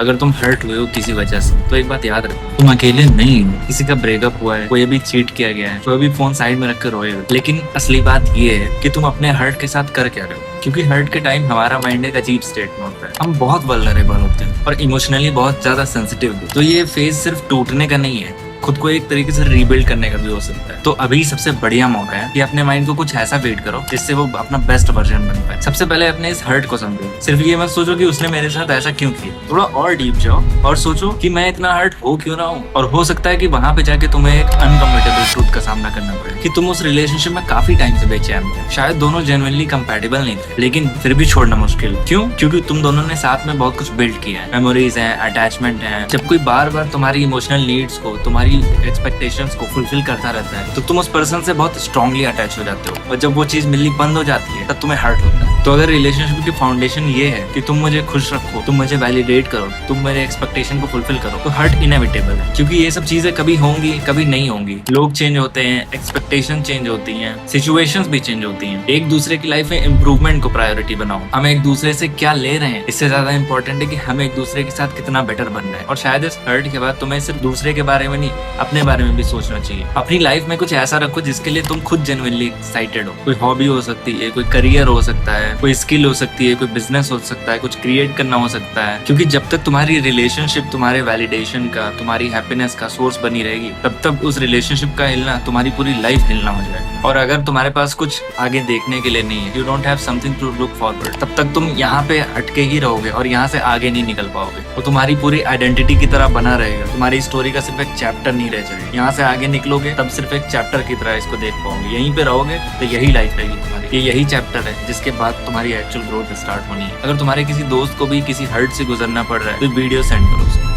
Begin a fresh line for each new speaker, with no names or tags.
अगर तुम हर्ट हुए हो किसी वजह से तो एक बात याद रखो, तुम अकेले नहीं हो। किसी का ब्रेकअप हुआ है, कोई अभी चीट किया गया है, कोई अभी फोन साइड में रखकर रोए हो। लेकिन असली बात ये है कि तुम अपने हर्ट के साथ कर क्या रहे हो। क्योंकि हर्ट के टाइम हमारा माइंड एक अजीब स्टेट में होता है, हम बहुत वल्नरेबल होते हैं और इमोशनली बहुत ज्यादा सेंसिटिव भी। तो ये फेज सिर्फ टूटने का नहीं है, खुद को एक तरीके से रीबिल्ड करने का भी हो सकता है। तो अभी सबसे बढ़िया मौका है कि अपने माइंड को कुछ ऐसा फीड करो जिससे वो अपना बेस्ट वर्जन बन पाए। सबसे पहले अपने इस हर्ट को समझो। सिर्फ ये मत सोचो कि उसने मेरे साथ ऐसा क्यों किया, थोड़ा और डीप जाओ और सोचो कि मैं इतना हर्ट हो क्यों रहा हूँ। और हो सकता है कि वहां पे जाके तुम्हें एक अनकंफर्टेबल ट्रूथ का सामना करना पड़े कि तुम उस रिलेशनशिप में काफी टाइम से बेचैन थे। शायद दोनों जेन्युइनली कंपैटिबल नहीं थे, लेकिन फिर भी छोड़ना मुश्किल। क्यों? क्योंकि तुम दोनों ने साथ में बहुत कुछ बिल्ड किया है, मेमोरीज हैं, अटैचमेंट है। जब कोई बार बार तुम्हारी इमोशनल नीड्स को, तुम्हारी एक्सपेक्टेशंस को फुलफिल करता रहता है तो तुम उस पर्सन से बहुत स्ट्रांगली अटैच हो जाते हो। और जब वो चीज मिलनी बंद हो जाती है तब तुम्हें हर्ट होता है। तो अगर रिलेशनशिप की फाउंडेशन ये है कि तुम मुझे खुश रखो, तुम मुझे वैलिडेट करो, तुम मेरे एक्सपेक्टेशन को फुलफिल करो, तो हर्ट इनएविटेबल है। क्योंकि ये सब चीजें कभी होंगी, कभी नहीं होंगी। लोग चेंज होते हैं, एक्सपेक्टेशन चेंज होती हैं, सिचुएशंस भी चेंज होती हैं। एक दूसरे की लाइफ में इंप्रूवमेंट को प्रायोरिटी बनाओ। हम एक दूसरे से क्या ले रहे हैं, इससे ज्यादा इंपॉर्टेंट है कि हम एक दूसरे के साथ कितना बेटर बन रहे हैं। और शायद इस हर्ट के बाद तुम्हें सिर्फ दूसरे के बारे में नहीं, अपने बारे में भी सोचना चाहिए। अपनी लाइफ में कुछ ऐसा रखो जिसके लिए तुम खुद जेन्युइनली एक्साइटेड हो। कोई हॉबी हो सकती है, कोई करियर हो सकता है, कोई स्किल हो सकती है, कोई बिजनेस हो सकता है, कुछ क्रिएट करना हो सकता है। क्योंकि जब तक तुम्हारी रिलेशनशिप तुम्हारे वैलिडेशन का, तुम्हारी हैप्पीनेस का सोर्स बनी रहेगी, तब तक उस रिलेशनशिप का हिलना तुम्हारी पूरी लाइफ हिलना हो जाएगा। और अगर तुम्हारे पास कुछ आगे देखने के लिए नहीं है, you don't have something to look forward, तब तक तुम यहाँ पे अटके ही रहोगे और यहाँ से आगे नहीं निकल पाओगे। वो तुम्हारी पूरी आइडेंटिटी की तरह बना रहेगा, तुम्हारी स्टोरी का सिर्फ एक चैप्टर नहीं रह जाएगा। यहाँ से आगे निकलोगे तब सिर्फ एक चैप्टर की तरह इसको देख पाओगे। यहीं पे रहोगे तो यही लाइफ रहेगी तुम्हारी। ये यही चैप्टर है जिसके बाद तुम्हारी एक्चुअल ग्रोथ स्टार्ट होनी है। अगर तुम्हारे किसी दोस्त को भी किसी हर्ट से गुजरना पड़ रहा है तो वीडियो सेंड करो उसको।